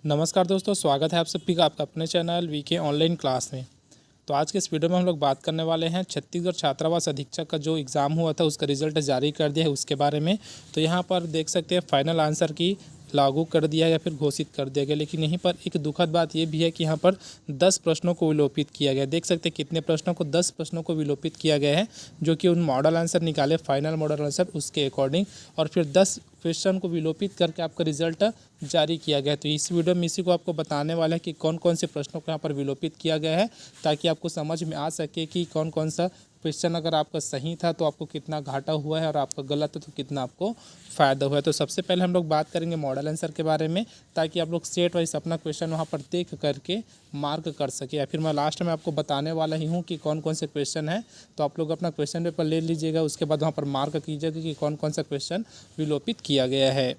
नमस्कार दोस्तों, स्वागत है आप सभी का आपका अपने चैनल वीके ऑनलाइन क्लास में। तो आज के इस वीडियो में हम लोग बात करने वाले हैं छत्तीसगढ़ छात्रावास अधीक्षक का जो एग्ज़ाम हुआ था उसका रिजल्ट जारी कर दिया है उसके बारे में। तो यहाँ पर देख सकते हैं फाइनल आंसर की लागू कर दिया या फिर घोषित कर दिया गया, लेकिन यहीं पर एक दुखद बात ये भी है कि यहाँ पर 10 प्रश्नों को विलोपित किया गया। देख सकते हैं कितने प्रश्नों को, 10 प्रश्नों को विलोपित किया गया है, जो कि उन मॉडल आंसर निकाले फाइनल मॉडल आंसर उसके अकॉर्डिंग, और फिर 10 क्वेश्चन को विलोपित करके आपका रिजल्ट जारी किया गया है। तो इस वीडियो में इसी को आपको बताने वाला है कि कौन कौन से प्रश्नों को यहाँ पर विलोपित किया गया है, ताकि आपको समझ में आ सके कि कौन कौन सा क्वेश्चन अगर आपका सही था तो आपको कितना घाटा हुआ है और आपका गलत है तो कितना आपको फ़ायदा हुआ है। तो सबसे पहले हम लोग बात करेंगे मॉडल आंसर के बारे में, ताकि आप लोग सेट वाइज अपना क्वेश्चन वहाँ पर देख करके मार्क कर सके, या फिर मैं लास्ट में आपको बताने वाला ही हूँ कि कौन कौन से क्वेश्चन है। तो आप लोग अपना क्वेश्चन पेपर ले लीजिएगा, उसके बाद वहाँ पर मार्क कीजिएगा कि कौन कौन सा क्वेश्चन विलोपित किया गया है।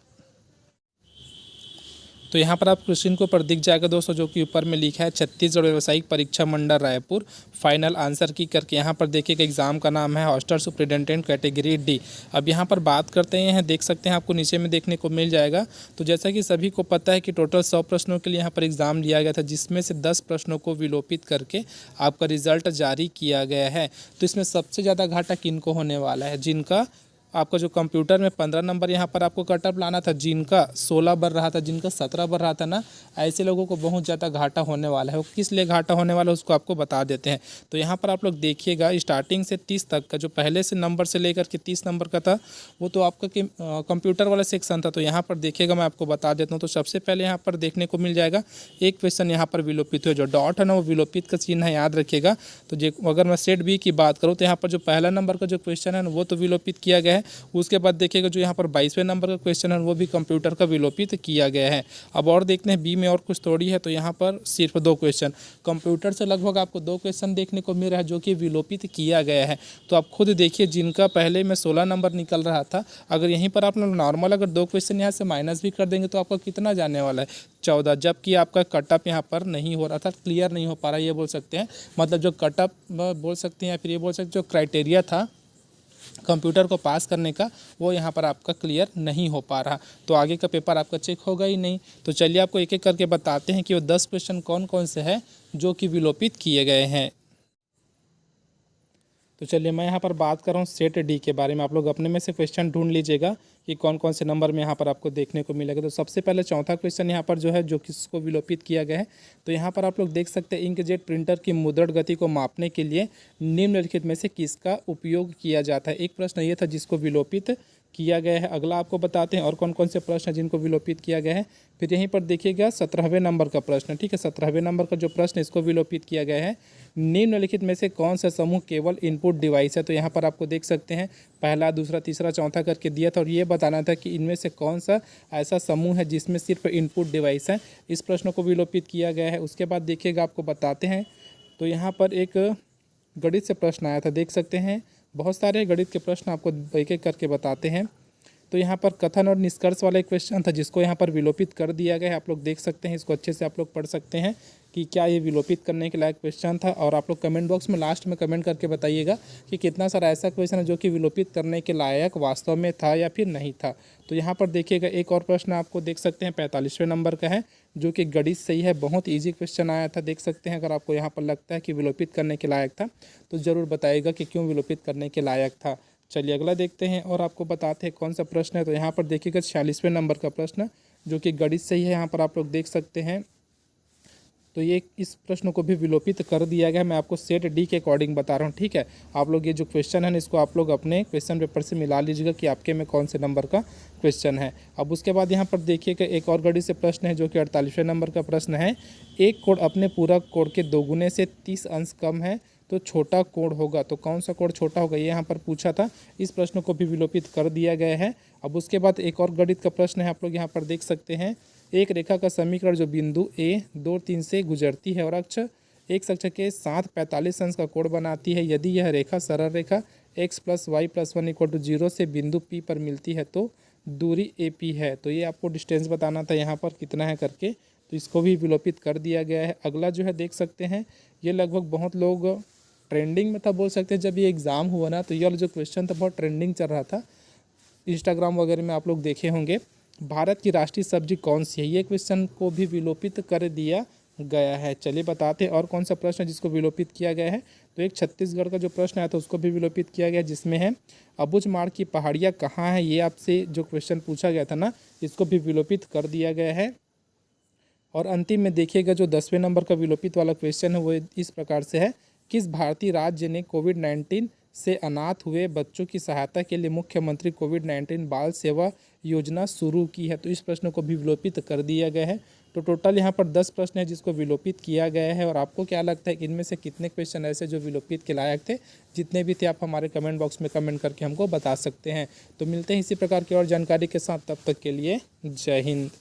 तो यहाँ पर आप क्वेश्चन के ऊपर दिख जाएगा दोस्तों, जो कि ऊपर में लिखा है छत्तीसगढ़ व्यावसायिक परीक्षा मंडल रायपुर फाइनल आंसर की करके। यहाँ पर देखिएगा एग्जाम का नाम है हॉस्टल सुपरिटेंडेंट कैटेगरी डी। अब यहाँ पर बात करते हैं, देख सकते हैं आपको नीचे में देखने को मिल जाएगा। तो जैसा कि सभी को पता है कि टोटल 100 प्रश्नों के लिए यहाँ पर एग्ज़ाम लिया गया था, जिसमें से 10 प्रश्नों को विलोपित करके आपका रिजल्ट जारी किया गया है। तो इसमें सबसे ज़्यादा घाटा किनको होने वाला है? जिनका आपका जो कंप्यूटर में 15 नंबर यहाँ पर आपको कटअप लाना था, जिनका 16 बढ़ रहा था, जिनका 17 बढ़ रहा था ना, ऐसे लोगों को बहुत ज़्यादा घाटा होने वाला है। वो किस लिए घाटा होने वाला है उसको आपको बता देते हैं। तो यहाँ पर आप लोग देखिएगा स्टार्टिंग से 30 तक का जो पहले से नंबर से लेकर के 30 नंबर का था, वो तो आपका कंप्यूटर वाला सेक्शन था। तो यहाँ पर देखिएगा, मैं आपको बता देता हूँ। तो सबसे पहले यहाँ पर देखने को मिल जाएगा एक क्वेश्चन यहाँ पर विलोपित हुआ, जो डॉट है ना वो विलोपित का चिन्ह है, याद रखिएगा। तो अगर मैं सेट बी की बात करूँ तो यहाँ पर जो पहला नंबर का जो क्वेश्चन है वो तो विलोपित किया गया है। उसके बाद देखिएगा जो यहाँ पर 22वें नंबर का क्वेश्चन है वो भी कंप्यूटर का विलोपित किया गया है। अब और देखते हैं बी में और कुछ थोड़ी है। तो यहाँ पर सिर्फ 2 क्वेश्चन, कंप्यूटर से लगभग आपको 2 क्वेश्चन देखने को मिल रहा है जो कि विलोपित किया गया है। तो आप खुद देखिए, जिनका पहले में 16 नंबर निकल रहा था, अगर यहीं पर आप नॉर्मल अगर 2 क्वेश्चन यहाँ से माइनस भी कर देंगे तो आपका कितना जाने वाला है? 14। जबकि आपका कटअप यहाँ पर नहीं हो रहा था, क्लियर नहीं हो पा रहा, ये बोल सकते हैं। मतलब जो कटअप बोल सकते हैं या फिर ये बोल सकते हैं जो क्राइटेरिया था कंप्यूटर को पास करने का, वो यहाँ पर आपका क्लियर नहीं हो पा रहा। तो आगे का पेपर आपका चेक होगा ही नहीं। तो चलिए आपको एक एक करके बताते हैं कि वो 10 क्वेश्चन कौन कौन से हैं जो कि विलोपित किए गए हैं। तो चलिए मैं यहाँ पर बात कर रहा हूँ सेट डी के बारे में। आप लोग अपने में से क्वेश्चन ढूंढ लीजिएगा कि कौन कौन से नंबर में यहाँ पर आपको देखने को मिलेगा। तो सबसे पहले चौथा क्वेश्चन यहाँ पर जो है, जो किसको विलोपित किया गया है। तो यहाँ पर आप लोग देख सकते हैं इंकजेट प्रिंटर की मुद्रण गति को मापने के लिए निम्नलिखित में से किसका उपयोग किया जाता है। एक प्रश्न ये था जिसको विलोपित किया गया है। अगला आपको बताते हैं और कौन कौन से प्रश्न हैं जिनको विलोपित किया गया है। फिर यहीं पर देखिएगा 17वें नंबर का प्रश्न, ठीक है, 17वें नंबर का जो प्रश्न इसको विलोपित किया गया है। निम्नलिखित में से कौन सा समूह केवल इनपुट डिवाइस है। तो यहाँ पर आपको देख सकते हैं पहला, दूसरा, तीसरा, चौथा करके दिया था, और ये बताना था कि इनमें से कौन सा ऐसा समूह है जिसमें सिर्फ इनपुट डिवाइस है। इस प्रश्न को विलोपित किया गया है। उसके बाद देखिएगा, आपको बताते हैं। तो यहाँ पर एक गणित से प्रश्न आया था, देख सकते हैं। बहुत सारे गणित के प्रश्न आपको एक एक करके बताते हैं। तो यहाँ पर कथन और निष्कर्ष वाला एक क्वेश्चन था जिसको यहाँ पर विलोपित कर दिया गया है। आप लोग देख सकते हैं, इसको अच्छे से आप लोग पढ़ सकते हैं कि क्या ये विलोपित करने के लायक क्वेश्चन था। और आप लोग कमेंट बॉक्स में लास्ट में कमेंट करके बताइएगा कि कितना सारा ऐसा क्वेश्चन है जो कि विलोपित करने के लायक वास्तव में था या फिर नहीं था। तो यहाँ पर देखिएगा एक और प्रश्न आपको देख सकते हैं 45वें नंबर का है, जो कि गणित से ही है। बहुत ईजी क्वेश्चन आया था, देख सकते हैं। अगर आपको यहाँ पर लगता है कि विलोपित करने के लायक था तो ज़रूर बताइएगा कि क्यों विलोपित करने के लायक था। चलिए अगला देखते हैं और आपको बताते हैं कौन सा प्रश्न है। तो यहाँ पर देखिएगा 46वें नंबर का प्रश्न, जो कि गणित से ही है। यहाँ पर आप लोग देख सकते हैं। तो ये इस प्रश्न को भी विलोपित कर दिया गया है। मैं आपको सेट डी के अकॉर्डिंग बता रहा हूँ, ठीक है। आप लोग ये जो क्वेश्चन है इसको आप लोग अपने क्वेश्चन पेपर से मिला लीजिएगा कि आपके में कौन से नंबर का क्वेश्चन है। अब उसके बाद यहाँ पर देखिएगा एक और गणित से प्रश्न है, जो कि 48वें नंबर का प्रश्न है। एक कोण अपने पूरक कोण के दोगुने से 30 अंश कम है तो छोटा कोण होगा। तो कौन सा कोण छोटा होगा, ये यहाँ पर पूछा था। इस प्रश्न को भी विलोपित कर दिया गया है। अब उसके बाद एक और गणित का प्रश्न है, आप लोग यहाँ पर देख सकते हैं। एक रेखा का समीकरण जो बिंदु ए 2, 3 से गुजरती है और अक्ष एक अक्ष के साथ 45 अंश का कोण बनाती है, यदि यह रेखा सरल रेखा x + y + 1 = 0 से बिंदु P पर मिलती है तो दूरी AP है। तो ये आपको डिस्टेंस बताना था यहाँ पर कितना है करके। तो इसको भी विलोपित कर दिया गया है। अगला जो है देख सकते हैं, ये लगभग बहुत लोग ट्रेंडिंग में था, बोल सकते हैं। जब ये एग्ज़ाम हुआ ना तो ये वाला जो क्वेश्चन था बहुत ट्रेंडिंग चल रहा था, इंस्टाग्राम वगैरह में आप लोग देखे होंगे। भारत की राष्ट्रीय सब्जी कौन सी है? ये क्वेश्चन को भी विलोपित कर दिया गया है। चलिए बताते हैं और कौन सा प्रश्न है जिसको विलोपित किया गया है। तो एक छत्तीसगढ़ का जो प्रश्न आया था उसको भी विलोपित किया गया, जिसमें है अबुझमाड़ की पहाड़ियाँ कहाँ है, ये आपसे जो क्वेश्चन पूछा गया था ना, इसको भी विलोपित कर दिया गया है। और अंतिम में देखिएगा जो 10वें नंबर का विलोपित वाला क्वेश्चन है वो इस प्रकार से है, किस भारतीय राज्य ने कोविड-19 से अनाथ हुए बच्चों की सहायता के लिए मुख्यमंत्री कोविड-19 बाल सेवा योजना शुरू की है? तो इस प्रश्न को भी विलोपित कर दिया गया है। तो टोटल यहाँ पर 10 प्रश्न है जिसको विलोपित किया गया है। और आपको क्या लगता है कि इनमें से कितने क्वेश्चन ऐसे जो विलोपित के लायक थे? जितने भी थे आप हमारे कमेंट बॉक्स में कमेंट करके हमको बता सकते हैं। तो मिलते हैं इसी प्रकार की और जानकारी के साथ, तब तक के लिए जय हिंद।